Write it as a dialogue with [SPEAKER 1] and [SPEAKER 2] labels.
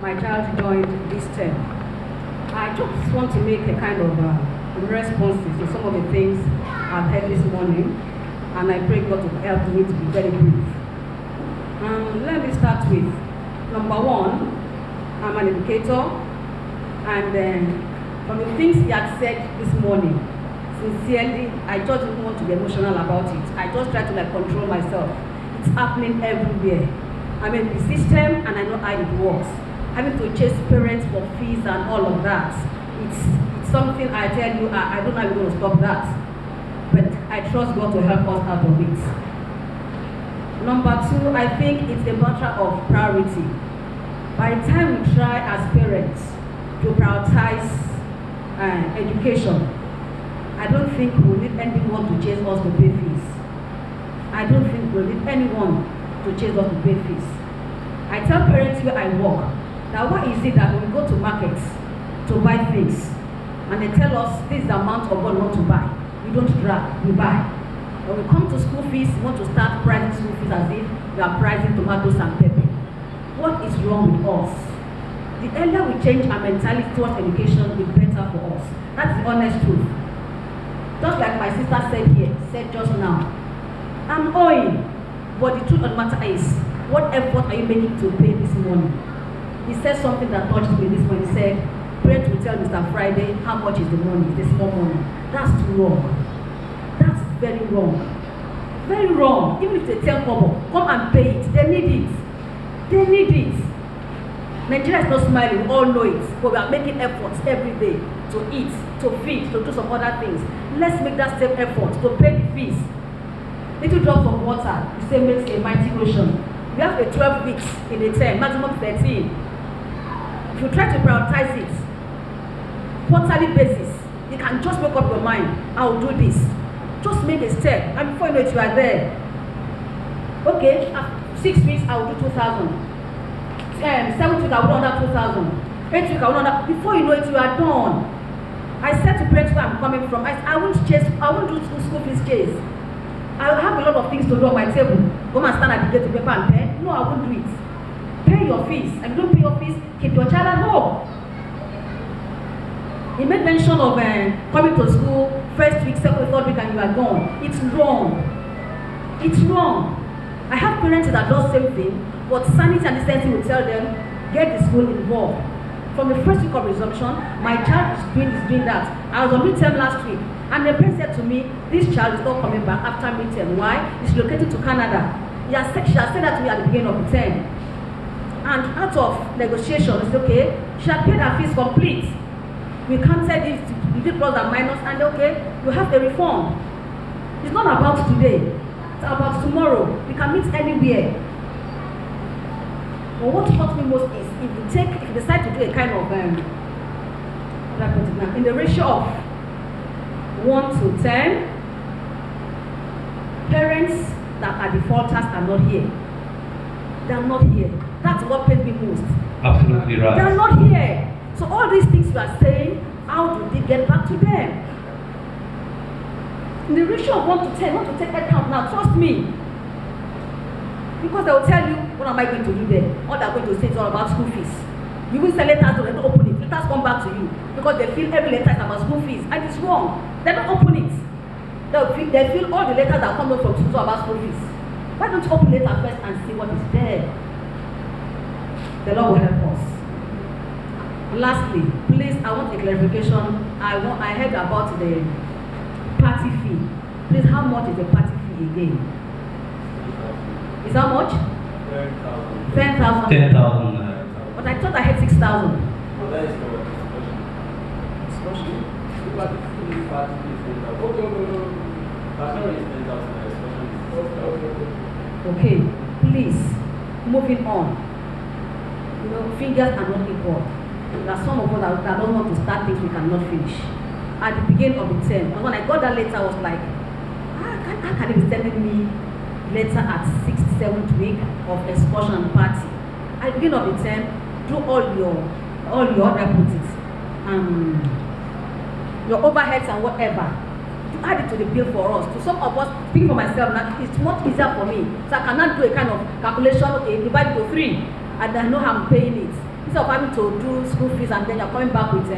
[SPEAKER 1] my child joined this term. I just want to make a kind of responses to some of the things I've heard this morning, and I pray God to help me to be very brief. Let me start with number one. I'm an educator, and from the things he had said this morning, sincerely, I just didn't want to be emotional about it. I just try to control myself. It's happening everywhere. I'm in the system and I know how it works. Having to chase parents for fees and all of that. It's something I tell you, I don't know how we're going to stop that. But I trust God to help us out of it. Number two, I think it's a matter of priority. By the time we try as parents to prioritize education, I don't think we'll need anyone to chase us to pay fees. I don't think we'll need anyone to chase us to pay fees. I tell parents where I work, now why is it that when we go to markets to buy things, and they tell us this is the amount of what we want to buy, we don't drag, we buy. When we come to school fees, we want to start pricing school fees as if we are pricing tomatoes and pepper. What is wrong with us? The earlier we change our mentality towards education, the better for us. That's the honest truth. Just like my sister said just now, I'm owing, but the truth of the matter is, what effort are you making to pay this money? He said something that touched me this morning. He said, parents will tell Mr. Friday how much is the money, the small money. That's too wrong. That's very wrong. Very wrong. Even if they tell Kobo, come and pay it, they need it. They need it. Nigeria is not smiling, we all know it, but we are making efforts every day to eat, to feed, to do some other things. Let's make that same effort to pay the fees. Little drops of water, you say makes a mighty ocean. We have a 12 weeks in a term, maximum 13. If you try to prioritize it, quarterly basis, you can just make up your mind, I will do this. Just make a step, and before you know it, you are there. Okay, 6 weeks, I will do 2,000. 7 weeks, I will do under 2,000. 8 weeks, I will do under. Before you know it, you are done. I said to parents where I'm coming from, I won't do school fees chase. I have a lot of things to do on my table. Go and stand at the gate to paper and pen. No, I won't do it. Pay your fees. And if you don't pay your fees, keep your child at home. He made mention of coming to school, first week, second week, third week, and you are gone. It's wrong. It's wrong. I have parents that do the same thing, but sanity and decency will tell them, get the school involved. From the first week of resumption, my child is doing that. I was on midterm last week, and the parent said to me, this child is not coming back after midterm. Why? He's located to Canada. She has said that to me at the beginning of the term. And out of negotiation, it's okay, she had paid her fees complete. We counted it, we did plus and minus, and okay, you have the refund. It's not about today, it's about tomorrow. We can meet anywhere. But what hurts me most is if you decide to do a kind of in the ratio of 1 to 10, parents that are defaulters are not here. They are not here. That's what pains me most.
[SPEAKER 2] Absolutely right.
[SPEAKER 1] They are not here. So all these things you are saying, how do they get back to them? In the ratio of 1 to 10, not to take account now, trust me. Because they will tell you, what am I going to do there? All they're going to say is all about school fees. You will send letters, they don't open it. Letters come back to you. Because they feel every letter is about school fees. And it's wrong. They don't open it. They feel all the letters that come from school about school fees. Why don't you open letter first and see what is there? The Lord will help us. Lastly, please, I want a clarification. I heard about the party fee. Please, how much is the party fee again? Is how much? 10,000.
[SPEAKER 2] 10,000.
[SPEAKER 1] But I thought I had 6,000.
[SPEAKER 3] No, that is correct. Discussion.
[SPEAKER 1] Okay, please, moving on. You know, fingers are not equal. There are some of us that don't want to start things we cannot finish. At the beginning of the term, and when I got that letter, I was like, how can you be sending me letter at 6th, 7th week of excursion party? At the beginning of the term, do all your your overheads and whatever. To add it to the bill for us. To some of us, speaking for myself now, it's much easier for me. So I cannot do a kind of calculation, okay, divide to 3, and I know I'm paying it. He instead of having to do school fees and then you're coming back with